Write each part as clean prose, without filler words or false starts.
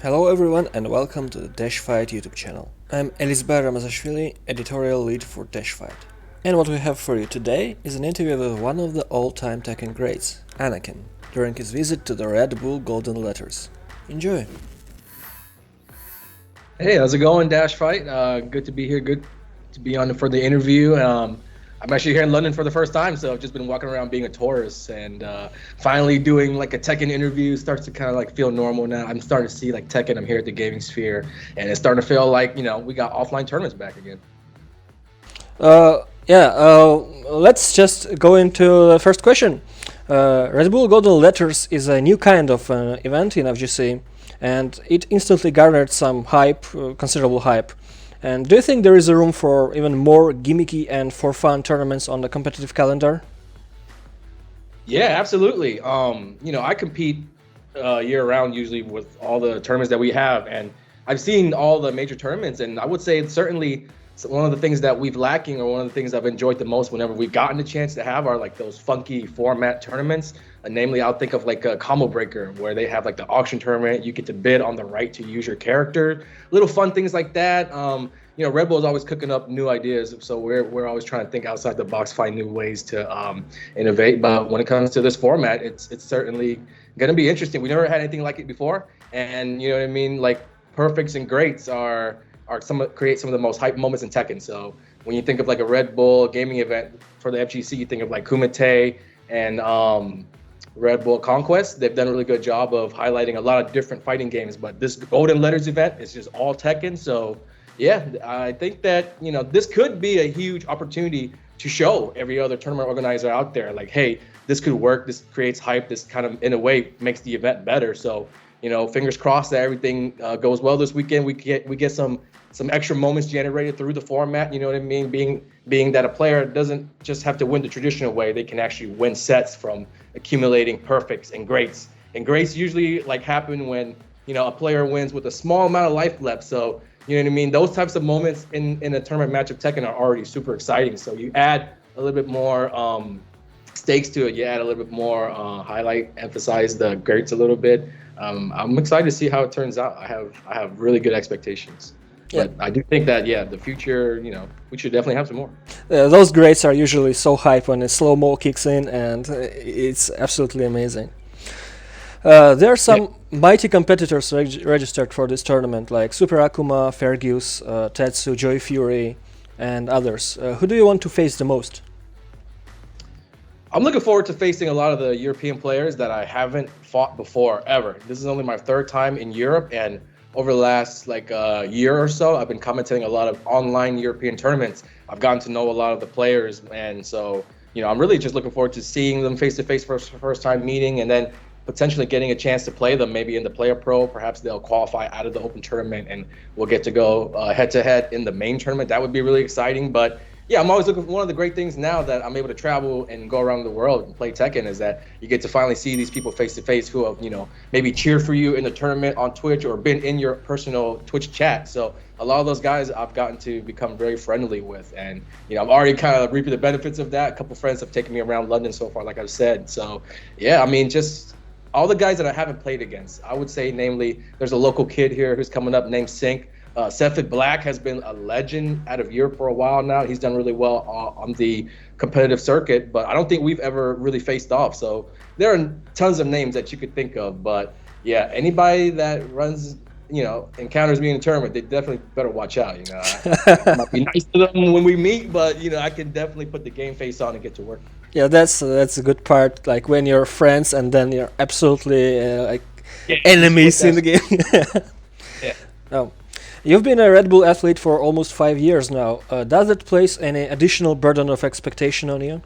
Hello everyone and welcome to the DashFight YouTube channel. I'm Elisbar Ramazashvili, editorial lead for DashFight. And what we have for you today is an interview with one of the all-time Tekken greats, Anakin, during his visit to the Red Bull Golden Letters. Enjoy! Hey, how's it going, DashFight? Good to be here. Good to be on for the interview. I'm actually here in London for the first time, so I've just been walking around being a tourist, and finally doing like a Tekken interview starts to kind of like feel normal now. I'm starting to see like Tekken. I'm here at the gaming sphere, and it's starting to feel like we got offline tournaments back again. Let's just go into the first question. Red Bull Golden Letters is a new kind of event in FGC, and it instantly garnered some hype, considerable hype. And do you think there is a room for even more gimmicky and for fun tournaments on the competitive calendar? Yeah, absolutely. I compete year round usually with all the tournaments that we have, and I've seen all the major tournaments, and I would say it's certainly one of the things that we've lacking, or one of the things I've enjoyed the most whenever we've gotten a chance to have, are like those funky format tournaments. Namely, I'll think of like a Combo Breaker, where they have like the auction tournament. You get to bid on the right to use your character. Little fun things like that. Red Bull is always cooking up new ideas, so we're always trying to think outside the box, find new ways to innovate. But when it comes to this format, it's certainly going to be interesting. We never had anything like it before, and you know what I mean. Like perfects and greats create some of the most hype moments in Tekken. So when you think of like a Red Bull gaming event for the FGC, you think of like Kumite and Red Bull Conquest. They've done a really good job of highlighting a lot of different fighting games. But this Golden Letters event is just all Tekken. So yeah, I think that this could be a huge opportunity to show every other tournament organizer out there, like, hey, this could work. This creates hype. This kind of, in a way, makes the event better. So fingers crossed that everything goes well this weekend. We get some extra moments generated through the format. You know what I mean? Being that a player doesn't just have to win the traditional way, they can actually win sets from accumulating perfects and greats. And greats usually like happen when a player wins with a small amount of life left. So you know what I mean? Those types of moments in a tournament match of Tekken are already super exciting. So you add a little bit more stakes to it. You add a little bit more emphasize the greats a little bit. I'm excited to see how it turns out. I have really good expectations. Yeah. But I do think that, the future, we should definitely have some more. Those greats are usually so hype when a slow-mo kicks in, and it's absolutely amazing. There are some mighty competitors registered for this tournament, like Super Akuma, Fergus, Tetsu, Joy Fury, and others. Who do you want to face the most? I'm looking forward to facing a lot of the European players that I haven't fought before, ever. This is only my third time in Europe, and over the last year or so, I've been commentating a lot of online European tournaments. I've gotten to know a lot of the players, and so I'm really just looking forward to seeing them face to face for the first time meeting, and then potentially getting a chance to play them maybe in the Player Pro. Perhaps they'll qualify out of the Open tournament, and we'll get to go head to head in the main tournament. That would be really exciting. But yeah, I'm always looking for one of the great things now that I'm able to travel and go around the world and play Tekken, is that you get to finally see these people face to face who have, maybe cheered for you in the tournament on Twitch or been in your personal Twitch chat. So a lot of those guys I've gotten to become very friendly with, and I'm already kind of reaping the benefits of that. A couple friends have taken me around London so far, like I've said. So yeah, I mean, just all the guys that I haven't played against, I would say, namely, there's a local kid here who's coming up named Sync. Seth Black has been a legend out of Europe for a while now. He's done really well on the competitive circuit, but I don't think we've ever really faced off. So there are tons of names that you could think of, but yeah, anybody that runs, encounters me in a tournament, they definitely better watch out. I might be nice to them when we meet, but I can definitely put the game face on and get to work. Yeah, that's a good part. Like when you're friends and then you're absolutely enemies in the game. Yeah. Oh. You've been a Red Bull athlete for almost 5 years now. Does it place any additional burden of expectation on you?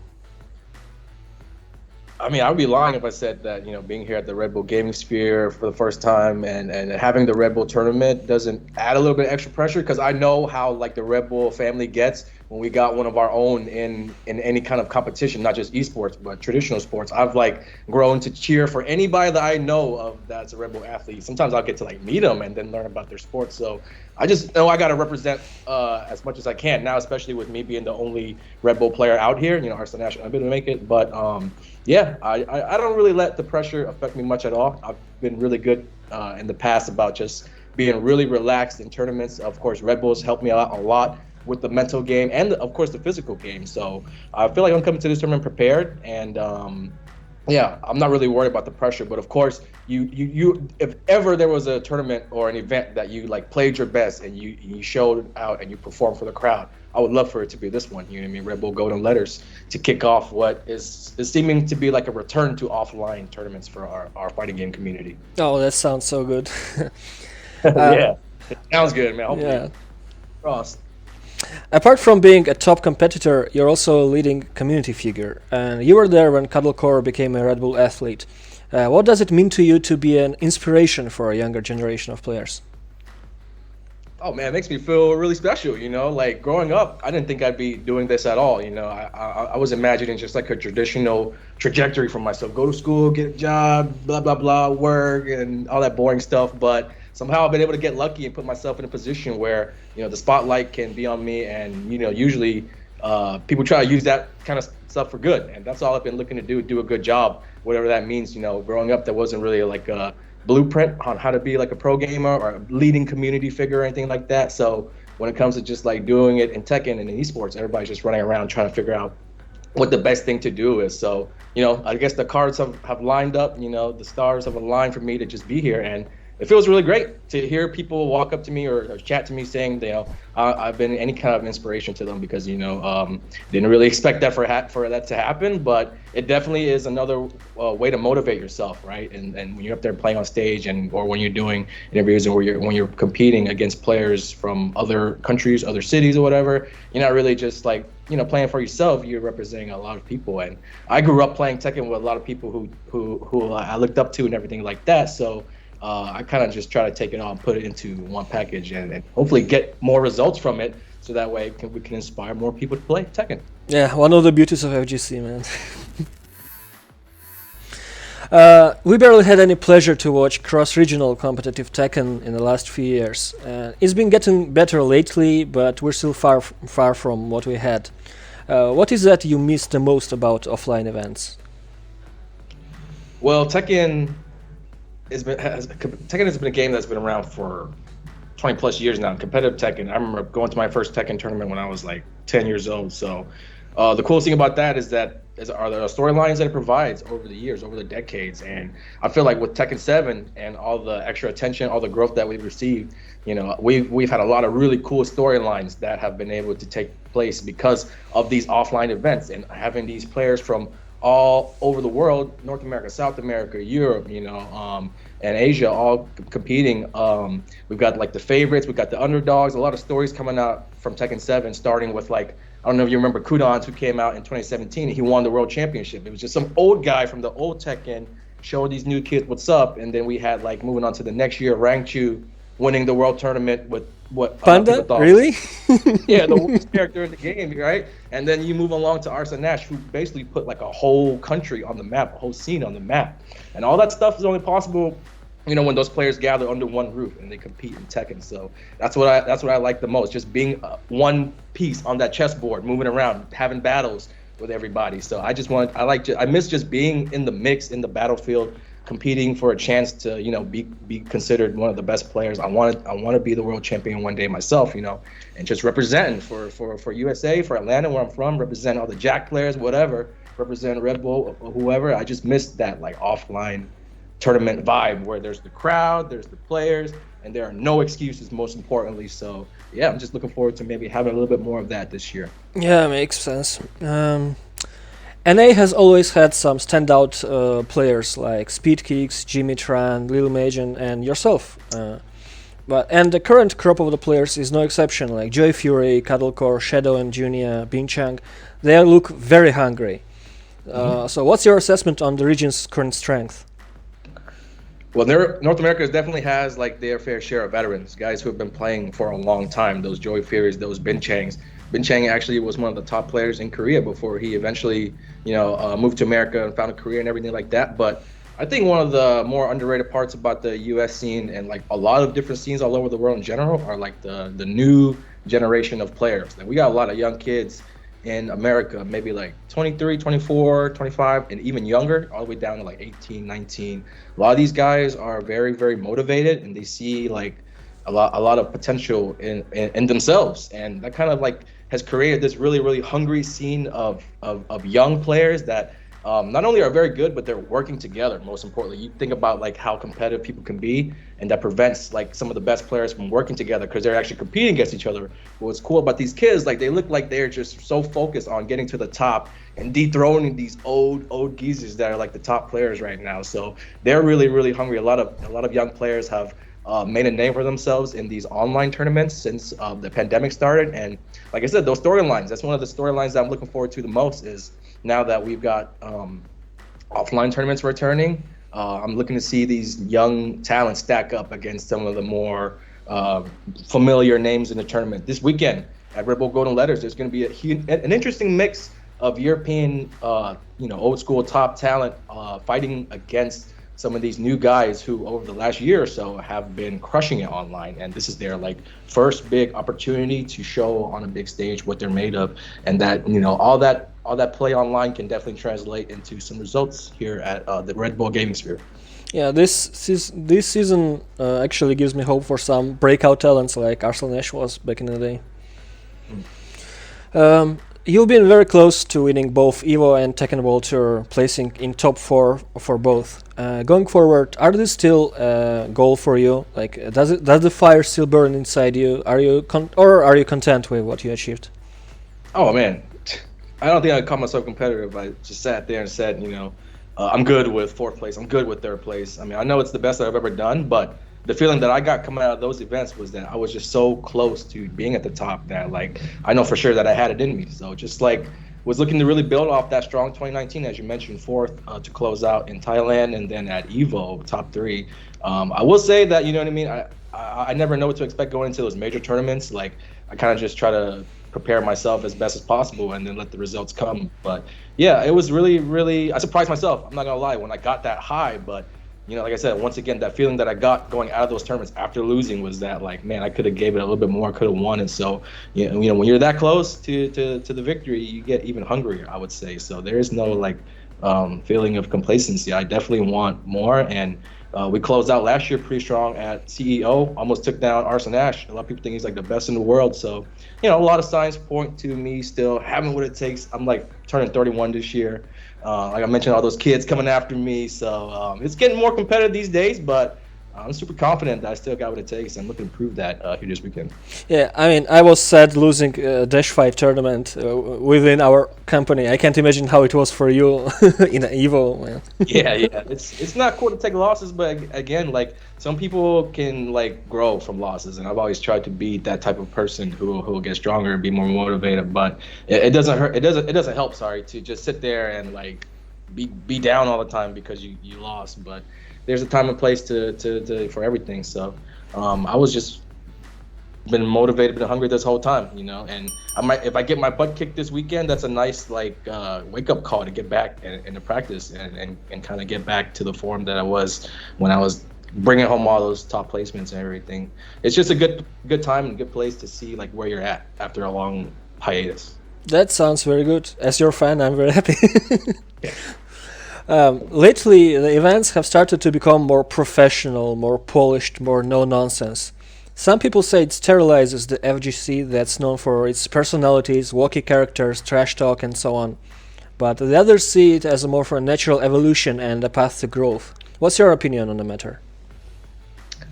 I mean, I would be lying if I said that, being here at the Red Bull Gaming Sphere for the first time and having the Red Bull tournament doesn't add a little bit of extra pressure, because I know how the Red Bull family gets when we got one of our own in any kind of competition, not just esports but traditional sports. I've like grown to cheer for anybody that I know of that's a Red Bull athlete. Sometimes I'll get to like meet them and then learn about their sport. So I just know I got to represent as much as I can now, especially with me being the only Red Bull player out here. You know, Arsenal National, I'm able to make it, but yeah, I don't really let the pressure affect me much at all. I've been really good in the past about just being really relaxed in tournaments. Of course, Red Bulls helped me out a lot with the mental game and of course the physical game. So I feel like I'm coming to this tournament prepared, and yeah, I'm not really worried about the pressure. But of course, you if ever there was a tournament or an event that you like played your best and you showed out and you performed for the crowd, I would love for it to be this one. You know what I mean? Red Bull Golden Letters to kick off what is seeming to be like a return to offline tournaments for our fighting game community. Oh, that sounds so good. Yeah, it sounds good, man. Hopefully, Yeah. cross. Apart from being a top competitor, you're also a leading community figure, and you were there when Cuddlecore became a Red Bull athlete. What does it mean to you to be an inspiration for a younger generation of players? Oh man, it makes me feel really special. You know, like growing up, I didn't think I'd be doing this at all. You know, I was imagining just like a traditional trajectory for myself: go to school, get a job, blah blah blah, work, and all that boring stuff. But somehow I've been able to get lucky and put myself in a position where the spotlight can be on me, and usually people try to use that kind of stuff for good, and that's all I've been looking to do a good job, whatever that means. Growing up, there wasn't really like a blueprint on how to be like a pro gamer or a leading community figure or anything like that. So when it comes to just like doing it in Tekken and in esports, everybody's just running around trying to figure out what the best thing to do is. So I guess the cards have lined up. The stars have aligned for me to just be here, and it feels really great to hear people walk up to me or chat to me saying, I've been any kind of inspiration to them, because didn't really expect that for that to happen, but it definitely is another way to motivate yourself, right? And when you're up there playing on stage, or when you're doing interviews, or when you're competing against players from other countries, other cities, or whatever, you're not really just like playing for yourself. You're representing a lot of people, and I grew up playing Tekken with a lot of people who I looked up to and everything like that. So I kind of just try to take it all and put it into one package, and hopefully get more results from it, so that way we can inspire more people to play Tekken. Yeah, one of the beauties of FGC, man. We barely had any pleasure to watch cross-regional competitive Tekken in the last few years. It's been getting better lately, but we're still far from what we had. What is that you miss the most about offline events? Well, Tekken has been a game that's been around for 20 plus years now. Competitive Tekken. I remember going to my first Tekken tournament when I was like 10 years old. So the coolest thing about that are the storylines that it provides over the years, over the decades. And I feel like with Tekken 7 and all the extra attention, all the growth that we've received, we've had a lot of really cool storylines that have been able to take place because of these offline events, and having these players from all over the world, North America, South America, Europe, and Asia, all competing. We've got like the favorites, we've got the underdogs, a lot of stories coming out from Tekken 7, starting with like, I don't know if you remember Kudans, who came out in 2017. He won the world championship. It was just some old guy from the old Tekken showing these new kids what's up. And then we had like moving on to the next year, Rangchu winning the world tournament with what Panda? Really? Yeah, the worst character in the game, right? And then you move along to Arsenal Nash, who basically put like a whole country on the map, a whole scene on the map. And all that stuff is only possible when those players gather under one roof and they compete in Tekken. So that's what I like the most, just being one piece on that chessboard, moving around, having battles with everybody. So I miss just being in the mix, in the battlefield, competing for a chance to be considered one of the best players. I want to be the world champion one day myself, and just representing for USA, for Atlanta, where I'm from, represent all the Jack players, whatever, represent Red Bull, whoever. I just miss that like offline tournament vibe where there's the crowd, there's the players, and there are no excuses, most importantly. So yeah, I'm just looking forward to maybe having a little bit more of that this year. Yeah, makes sense. NA has always had some standout players like Speedkicks, Jimmy Tran, Lil Majan, and yourself. And the current crop of the players is no exception, like Joy Fury, Cuddlecore, Shadow and Junia, Binchang. They look very hungry. So what's your assessment on the region's current strength? Well, North America definitely has like their fair share of veterans, guys who have been playing for a long time. Those Joy Furies, those Binchangs, Bin Chang actually was one of the top players in Korea before he eventually, moved to America and found a career and everything like that. But I think one of the more underrated parts about the U.S. scene and like a lot of different scenes all over the world in general are like the new generation of players. Like we got a lot of young kids in America, maybe like 23, 24, 25, and even younger, all the way down to like 18, 19. A lot of these guys are very, very motivated and they see like a lot of potential in themselves. And that kind of like has created this really, really hungry scene of young players that not only are very good, but they're working together. Most importantly, you think about like how competitive people can be, and that prevents like some of the best players from working together because they're actually competing against each other. But what's cool about these kids, like they look like they're just so focused on getting to the top and dethroning these old geezers that are like the top players right now. So they're really, really hungry. A lot of young players have made a name for themselves in these online tournaments since the pandemic started. And like I said, those storylines, that's one of the storylines that I'm looking forward to the most is now that we've got offline tournaments returning. I'm looking to see these young talents stack up against some of the more familiar names in the tournament. This weekend at Red Bull Golden Letters, there's going to be an interesting mix of European, old school top talent fighting against some of these new guys who over the last year or so have been crushing it online, and this is their like first big opportunity to show on a big stage what they're made of, and that all that play online can definitely translate into some results here at the Red Bull Gaming Sphere. Yeah, this season actually gives me hope for some breakout talents like Arslan Ash was back in the day. You've been very close to winning both Evo and Tekken World Tour, placing in top 4 for both. Going forward, are these still a goal for you? Like, does the fire still burn inside you? Are you content with what you achieved? Oh man, I don't think I'd call myself competitive. I just sat there and said, I'm good with 4th place. I'm good with 3rd place. I mean, I know it's the best I've ever done, but the feeling that I got coming out of those events was that I was just so close to being at the top that like I know for sure that I had it in me. So just like was looking to really build off that strong 2019, as you mentioned, 4th to close out in Thailand, and then at Evo top 3. I will say that, you know what I mean, I never know what to expect going into those major tournaments. Like I kind of just try to prepare myself as best as possible and then let the results come. But yeah, it was really, really, I surprised myself. I'm not gonna lie when I got that high, but like I said, once again, that feeling that I got going out of those tournaments after losing was that like, man, I could have gave it a little bit more, could have won. And so, when you're that close to the victory, you get even hungrier, I would say. So there is no like feeling of complacency. I definitely want more. And we closed out last year pretty strong at CEO, almost took down Arslan Ash. A lot of people think he's like the best in the world. So, a lot of signs point to me still having what it takes. I'm like turning 31 this year. Like I mentioned, all those kids coming after me. So it's getting more competitive these days, but I'm super confident that I still got what it takes. I'm looking to prove that here this weekend. Yeah, I mean, I was sad losing DashFight tournament within our company. I can't imagine how it was for you in Evo. Man. Yeah. It's not cool to take losses, but again, like some people can like grow from losses, and I've always tried to be that type of person who will get stronger and be more motivated. But it doesn't hurt. It doesn't help. Sorry, to just sit there and like be down all the time because you lost, but there's a time and place to for everything. So I was just been motivated, been hungry this whole time, and I might, if I get my butt kicked this weekend, that's a nice like wake up call to get back into practice and kind of get back to the form that I was when I was bringing home all those top placements and everything. It's just a good time and a good place to see like where you're at after a long hiatus. That sounds very good. As your fan, I'm very happy. Yeah. Lately, the events have started to become more professional, more polished, more no-nonsense. Some people say it sterilizes the FGC that's known for its personalities, wacky characters, trash talk, and so on. But the others see it as a more for a natural evolution and a path to growth. What's your opinion on the matter?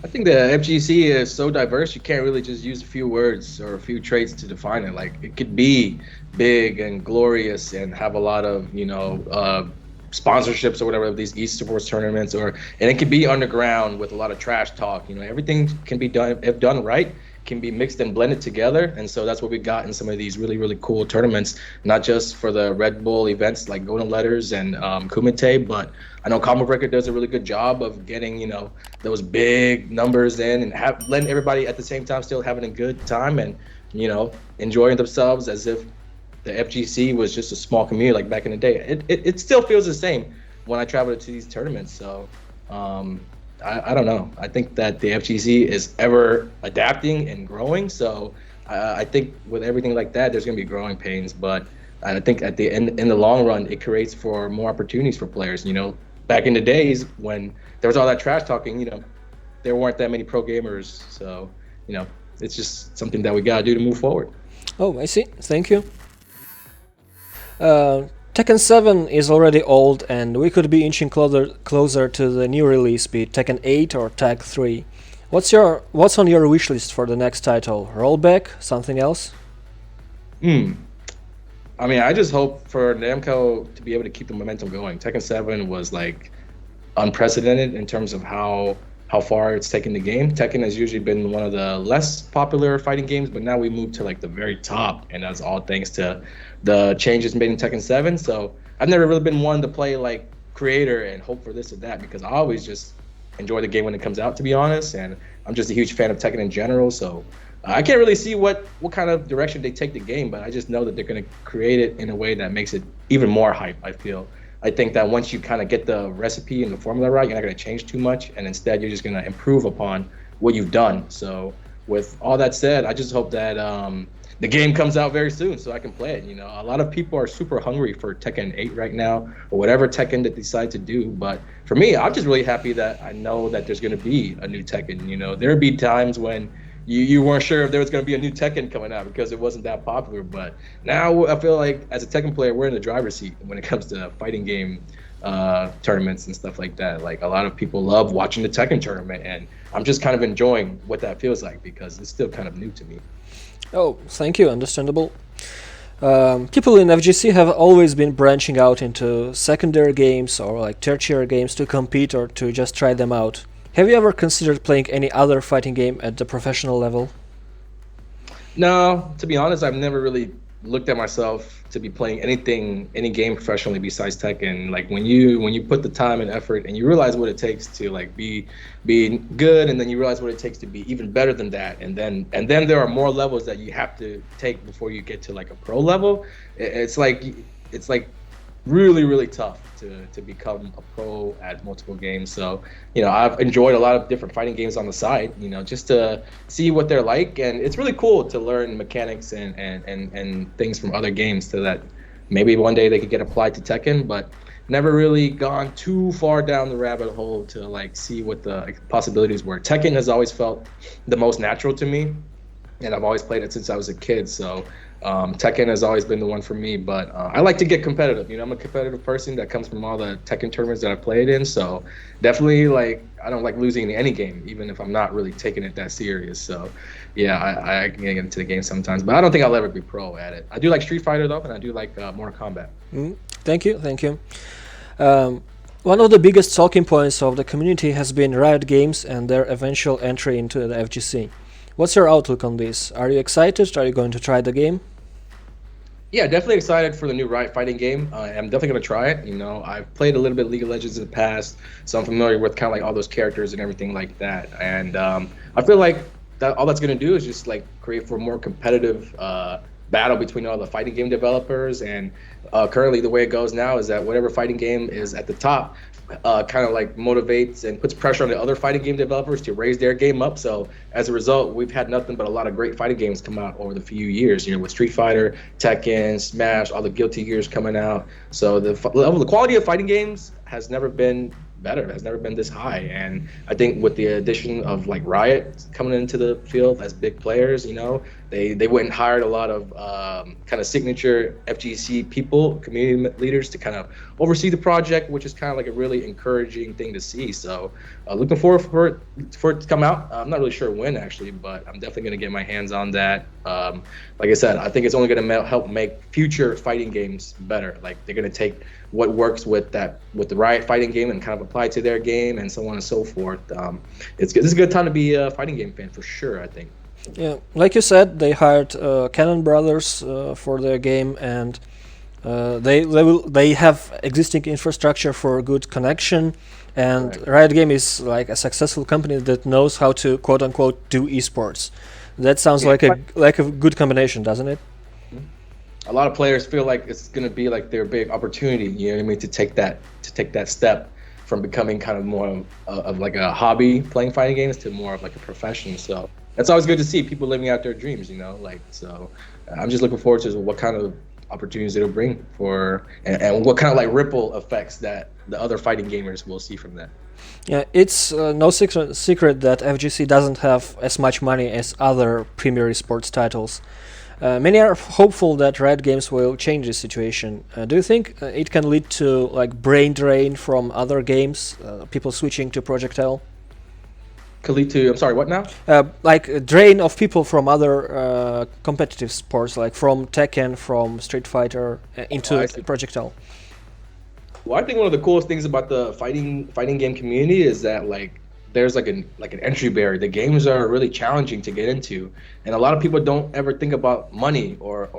I think the FGC is so diverse, you can't really just use a few words or a few traits to define it. Like it could be big and glorious and have a lot of, sponsorships or whatever of these esports tournaments, and it can be underground with a lot of trash talk. Everything can be done, if done right, can be mixed and blended together. And so that's what we got in some of these really, really cool tournaments, not just for the Red Bull events like Golden Letters and Kumite, but I know Combo Breaker does a really good job of getting, those big numbers in and letting everybody at the same time still having a good time and enjoying themselves as if the FGC was just a small community like back in the day. It still feels the same when I travel to these tournaments. So I don't know. I think that the FGC is ever adapting and growing. So I think with everything like that, there's going to be growing pains. But I think at the end, in the long run, it creates for more opportunities for players. Back in the days when there was all that trash talking, there weren't that many pro gamers. So it's just something that we got to do to move forward. Oh, I see. Thank you. Tekken 7 is already old, and we could be inching closer to the new release, be it Tekken 8 or Tag 3. What's on your wish list for the next title? Rollback? Something else? I mean, I just hope for Namco to be able to keep the momentum going. Tekken 7 was like unprecedented in terms of how far it's taken the game. Tekken has usually been one of the less popular fighting games, but now we moved to like the very top, and that's all thanks to the changes made in Tekken 7. So I've never really been one to play like creator and hope for this or that, because I always just enjoy the game when it comes out, to be honest, and I'm just a huge fan of Tekken in general. So I can't really see what kind of direction they take the game, but I just know that they're going to create it in a way that makes it even more hype, I think that once you kind of get the recipe and the formula right, you're not going to change too much, and instead you're just going to improve upon what you've done. So with all that said, I just hope that the game comes out very soon so I can play it. A lot of people are super hungry for Tekken 8 right now, or whatever Tekken they decide to do. But for me, I'm just really happy that I know that there's going to be a new Tekken. There'd be times when you weren't sure if there was going to be a new Tekken coming out because it wasn't that popular. But now I feel like as a Tekken player, we're in the driver's seat when it comes to fighting game tournaments and stuff like that. Like, a lot of people love watching the Tekken tournament, and I'm just kind of enjoying what that feels like because it's still kind of new to me. Oh, thank you. Understandable. People in FGC have always been branching out into secondary games or like tertiary games to compete or to just try them out. Have you ever considered playing any other fighting game at the professional level? No, to be honest, I've never really looked at myself to be playing any game professionally besides Tekken. Like, when you put the time and effort and you realize what it takes to like be good, and then you realize what it takes to be even better than that, and then there are more levels that you have to take before you get to like a pro level. It's like really, really tough to become a pro at multiple games. So I've enjoyed a lot of different fighting games on the side, just to see what they're like, and it's really cool to learn mechanics and things from other games so that maybe one day they could get applied to Tekken. But never really gone too far down the rabbit hole to like see what the possibilities were. Tekken has always felt the most natural to me, and I've always played it since I was a kid. So Tekken has always been the one for me, but I like to get competitive. I'm a competitive person that comes from all the Tekken tournaments that I've played in. So definitely, like, I don't like losing in any game, even if I'm not really taking it that serious. So yeah, I can get into the game sometimes, but I don't think I'll ever be pro at it. I do like Street Fighter though, and I do like Mortal Kombat. Thank you. One of the biggest talking points of the community has been Riot Games and their eventual entry into the FGC. What's your outlook on this? Are you excited? Are you going to try the game? Yeah, definitely excited for the new Riot fighting game. I'm definitely going to try it. I've played a little bit of League of Legends in the past, so I'm familiar with kind of like all those characters and everything like that. And I feel like that all that's going to do is just like create for a more competitive battle between all the fighting game developers. And currently the way it goes now is that whatever fighting game is at the top kind of like motivates and puts pressure on the other fighting game developers to raise their game up. So as a result, we've had nothing but a lot of great fighting games come out over the few years, with Street Fighter, Tekken, Smash, all the Guilty Gears coming out. So the quality of fighting games has never been better, has never been this high. And I think with the addition of like Riot coming into the field as big players, they went and hired a lot of kind of signature FGC people, community leaders, to kind of oversee the project, which is kind of like a really encouraging thing to see. So looking forward for it to come out. I'm not really sure when actually, but I'm definitely going to get my hands on that. Like I said, I think it's only going to help make future fighting games better. Like, they're going to take what works with the Riot fighting game and kind of apply it to their game, and so on and so forth. This is a good time to be a fighting game fan for sure, I think. Yeah, like you said, they hired Cannon Brothers for their game, and they have existing infrastructure for good connection. And Right. Riot Game is like a successful company that knows how to quote unquote do esports. That sounds Yeah, like a good combination, doesn't it? a lot of players feel like it's going to be like their big opportunity, you know what I mean, to take that step from becoming kind of more of like a hobby playing fighting games to more of like a profession. So that's always good to see people living out their dreams, you know, like, so I'm just looking forward to what kind of opportunities it'll bring for, and what kind of like ripple effects that the other fighting gamers will see from that. Yeah, it's no secret that FGC doesn't have as much money as other premier esports titles. Many are hopeful that Riot Games will change this situation. Do you think it can lead to like brain drain from other games, people switching to Project L? Kalitu, I'm sorry, what now? Like a drain of people from other competitive sports, like from Tekken, from Street Fighter, into I see. Project L. Well, I think one of the coolest things about the fighting game community is that like there's like an entry barrier. The games are really challenging to get into, and a lot of people don't ever think about money or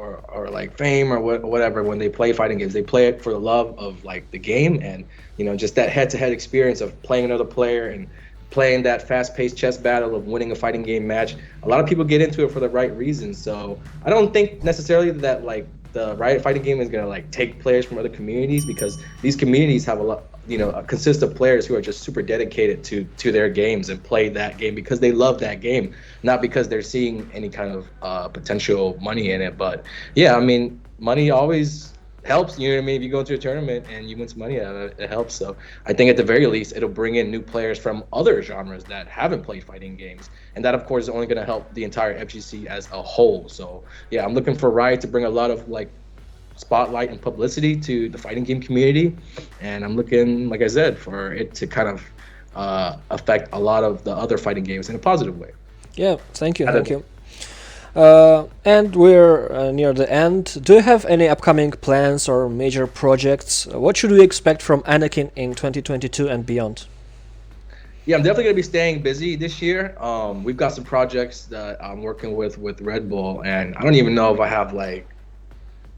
like fame or whatever when they play fighting games. They play it for the love of like the game, and you know, just that head-to-head experience of playing another player and playing that fast-paced chess battle of winning a fighting game match. A lot of people get into it for the right reasons. So I don't think necessarily that like the Riot fighting game is gonna like take players from other communities, because these communities have a lot, you know, consist of players who are just super dedicated to their games and play that game because they love that game, not because they're seeing any kind of potential money in it. But yeah, I mean, money always helps, you know what I mean? If you go into a tournament and you win some money out of it, it helps. So I think at the very least, it'll bring in new players from other genres that haven't played fighting games. And that, of course, is only going to help the entire FGC as a whole. So yeah, I'm looking for Riot to bring a lot of like spotlight and publicity to the fighting game community. And I'm looking, like I said, for it to kind of affect a lot of the other fighting games in a positive way. Yeah, thank you. And we're near the end. Do you have any upcoming plans or major projects? What should we expect from Anakin in 2022 and beyond? Yeah, I'm definitely going to be staying busy this year. We've got some projects that I'm working with Red Bull, and I don't even know if I have like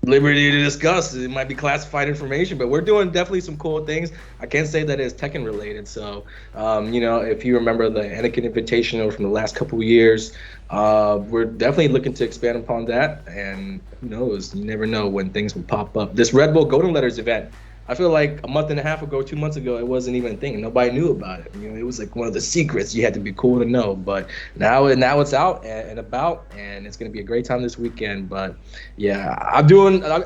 liberty to discuss. It might be classified information, but we're doing definitely some cool things. I can't say that it's Tekken related. So, you know, if you remember the Anakin Invitational from the last couple of years, we're definitely looking to expand upon that. And who knows, you never know when things will pop up. This Red Bull Golden Letters event, I feel like a month and a half ago, 2 months ago, it wasn't even a thing. Nobody knew about it. You know, it was like one of the secrets. You had to be cool to know. But now it's out and about, and it's going to be a great time this weekend. But yeah, I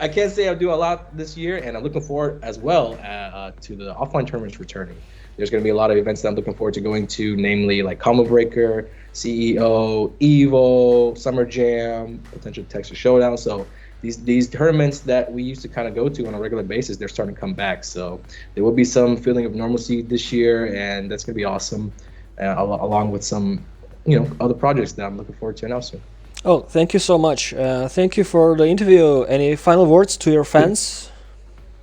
can't say I'm doing a lot this year, and I'm looking forward as well to the offline tournaments returning. There's going to be a lot of events that I'm looking forward to going to, namely like Combo Breaker, CEO, Evo, Summer Jam, potential Texas Showdown. So these tournaments that we used to kind of go to on a regular basis, they're starting to come back. So there will be some feeling of normalcy this year, and that's going to be awesome, along with some, you know, other projects that I'm looking forward to announcing. Oh, thank you so much. Thank you for the interview. Any final words to your fans?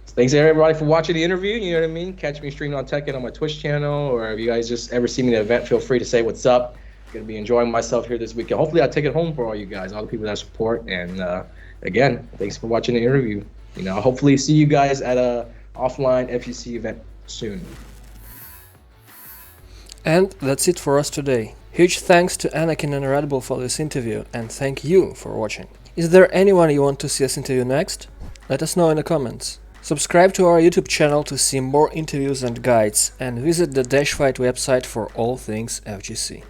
Thanks everybody for watching the interview. You know what I mean? Catch me streaming on Tekken on my Twitch channel, or if you guys just ever see me at an event, feel free to say what's up. Going to be enjoying myself here this weekend. Hopefully I'll take it home for all you guys, all the people that support. And again, thanks for watching the interview. You know, hopefully see you guys at a offline FGC event soon. And that's it for us today. Huge thanks to Anakin and Red Bull for this interview, and thank you for watching. Is there anyone you want to see us interview next? Let us know in the comments. Subscribe to our YouTube channel to see more interviews and guides, and visit the DashFight website for all things FGC.